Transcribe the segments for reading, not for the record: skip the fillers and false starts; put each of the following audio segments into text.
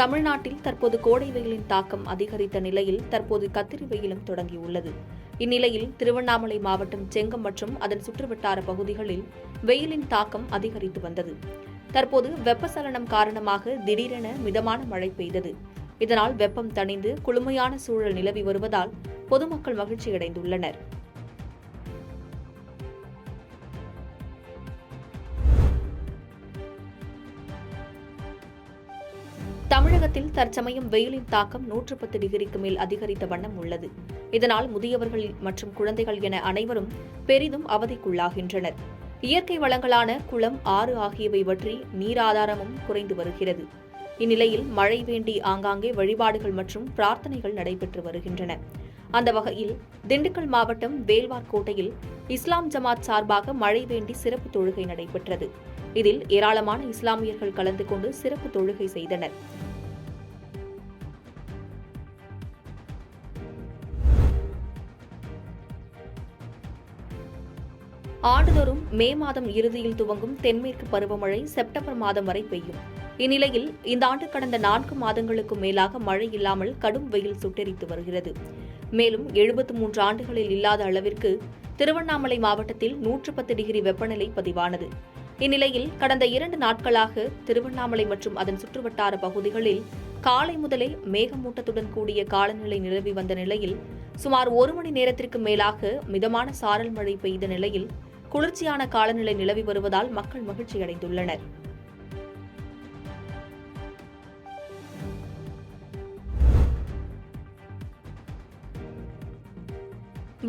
தமிழ்நாட்டில் தற்போது கோடை வெயிலின் தாக்கம் அதிகரித்த நிலையில் தற்போது கத்திரி வெயிலும் தொடங்கியுள்ளது. இந்நிலையில் திருவண்ணாமலை மாவட்டம் செங்கம் மற்றும் அதன் சுற்றுவட்டார பகுதிகளில் வெயிலின் தாக்கம் அதிகரித்து வந்தது. தற்போது வெப்பசலனம் காரணமாக திடீரென மிதமான மழை பெய்தது. இதனால் வெப்பம் தணிந்து குளுமையான சூழல் நிலவி வருவதால் பொதுமக்கள் மகிழ்ச்சியடைந்துள்ளனர். தமிழகத்தில் தற்சமயம் வெயிலின் தாக்கம் 110 டிகிரிக்கு மேல் அதிகரித்த வண்ணம் உள்ளது. இதனால் முதியவர்கள் மற்றும் குழந்தைகள் என அனைவரும் பெரிதும் அவதிக்குள்ளாகின்றனர். இயற்கை வளங்களான குளம், ஆறு ஆகியவை வற்றி நீர் ஆதாரமும் குறைந்து வருகிறது. இந்நிலையில் மழை வேண்டி ஆங்காங்கே வழிபாடுகள் மற்றும் பிரார்த்தனைகள் நடைபெற்று வருகின்றன. அந்த வகையில் திண்டுக்கல் மாவட்டம் வேல்வார்கோட்டையில் இஸ்லாம் ஜமாத் சார்பாக மழை வேண்டி சிறப்பு தொழுகை நடைபெற்றது. இதில் ஏராளமான இஸ்லாமியர்கள் கலந்து கொண்டு சிறப்பு தொழுகை செய்தனர். ஆண்டுதோறும் மே மாதம் இறுதியில் துவங்கும் தென்மேற்கு பருவமழை செப்டம்பர் மாதம் வரை பெய்யும். இந்நிலையில் இந்த ஆண்டு கடந்த 4 மாதங்களுக்கும் மேலாக மழை இல்லாமல் கடும் வெயில் சுட்டெரித்து வருகிறது. மேலும் 73 ஆண்டுகளில் இல்லாத அளவிற்கு திருவண்ணாமலை மாவட்டத்தில் 110 டிகிரி வெப்பநிலை பதிவானது. இந்நிலையில் கடந்த 2 நாட்களாக திருவண்ணாமலை மற்றும் அதன் சுற்றுவட்டார பகுதிகளில் காலை முதலே மேகமூட்டத்துடன் கூடிய காலநிலை நிலவி வந்த நிலையில் சுமார் 1 மணி நேரத்திற்கு மேலாக மிதமான சாரல் மழை பெய்த நிலையில் குளிர்ச்சியான காலநிலை நிலவி வருவதால் மக்கள் மகிழ்ச்சியடைந்துள்ளனர்.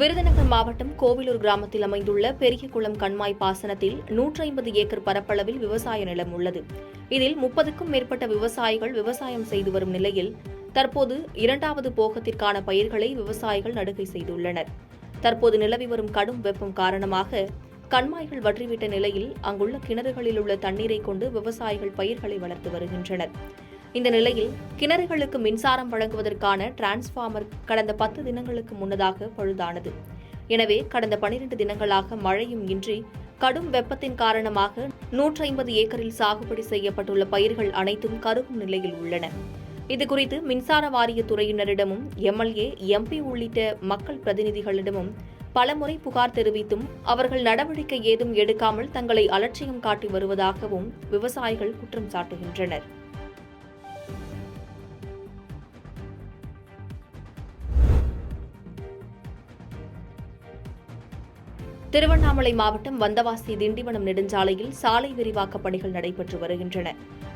விருதுநகர் மாவட்டம் கோவிலூர் கிராமத்தில் அமைந்துள்ள பெரிய குளம் கண்மாய் பாசனத்தில் 150 ஏக்கர் பரப்பளவில் விவசாய நிலம் உள்ளது. இதில் 30க்கும் மேற்பட்ட விவசாயிகள் விவசாயம் செய்து வரும் நிலையில் தற்போது 2வது போகத்திற்கான பயிர்களை விவசாயிகள் நடுகை செய்துள்ளனர். தற்போது நிலவி வரும் கடும் வெப்பம் காரணமாக கண்மாய்கள் வற்றிவிட்ட நிலையில் அங்குள்ள கிணறுகளில் உள்ள தண்ணீரை கொண்டு விவசாயிகள் பயிர்களை வளர்த்து வருகின்றனர். இந்த நிலையில் கிணறுகளுக்கு மின்சாரம் வழங்குவதற்கான டிரான்ஸ்பார்மர் கடந்த 10 தினங்களுக்கு முன்னதாக பழுதானது. எனவே கடந்த 12 தினங்களாக மழையும் இன்றி கடும் வெப்பத்தின் காரணமாக 150 ஏக்கரில் சாகுபடி செய்யப்பட்டுள்ள பயிர்கள் அனைத்தும் கருகும் நிலையில் உள்ளன. இதுகுறித்து மின்சார வாரிய துறையினரிடமும் எம்எல்ஏ, எம்பி உள்ளிட்ட மக்கள் பிரதிநிதிகளிடமும் பலமுறை புகார் தெரிவித்தும் அவர்கள் நடவடிக்கை ஏதும் எடுக்காமல் தங்களை அலட்சியம் காட்டி வருவதாகவும் விவசாயிகள் குற்றம் சாட்டுகின்றனர். திருவண்ணாமலை மாவட்டம் வந்தவாசி திண்டிவனம் நெடுஞ்சாலையில் சாலை விரிவாக்கப் பணிகள் நடைபெற்று வருகின்றன.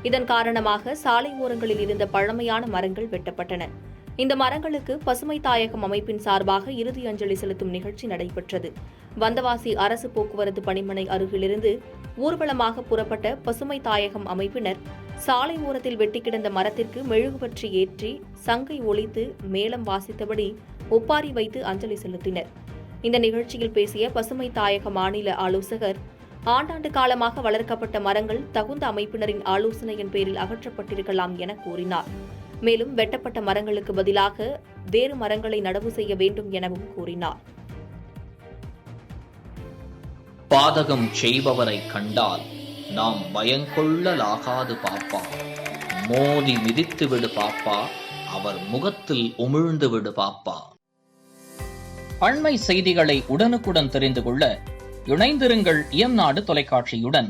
இதன் காரணமாக சாலை ஓரங்களில் இருந்த பழமையான மரங்கள் வெட்டப்பட்டன. இந்த மரங்களுக்கு பசுமை தாயகம் அமைப்பின் சார்பாக இறுதி அஞ்சலி செலுத்தும் நிகழ்ச்சி நடைபெற்றது. வந்தவாசி அரசு போக்குவரத்து பணிமனை அருகிலிருந்து ஊர்வலமாக புறப்பட்ட பசுமை தாயகம் அமைப்பினர் சாலை ஓரத்தில் வெட்டி கிடந்த மரத்திற்கு மெழுகுவர்த்தி ஏற்றி சங்கை ஒலித்து மேளம் வாசித்தபடி ஒப்பாரி வைத்து அஞ்சலி செலுத்தினர். இந்த நிகழ்ச்சியில் பேசிய பசுமை தாயக மாநில ஆலோசகர், ஆண்டாண்டு காலமாக வளர்க்கப்பட்ட மரங்கள் தகுந்த அமைப்பினரின் ஆலோசனையின் பேரில் அகற்றப்பட்டிருக்கலாம் என கூறினார். மேலும் வெட்டப்பட்ட மரங்களுக்கு பதிலாக வேறு மரங்களை நடவு செய்ய வேண்டும் எனவும் கூறினார். பாதகம் செய்பவரை கண்டால் நாம் பயங்கொள்ளலாகாது பாப்பா, மோதி மிதித்து விடு பாப்பா, அவர் முகத்தில் உமிழ்ந்து விடு பாப்பா. அண்மை செய்திகளை உடனுக்குடன் தெரிந்து கொள்ள இணைந்திருங்கள் இயம்நாடு தொலைக்காட்சியுடன்.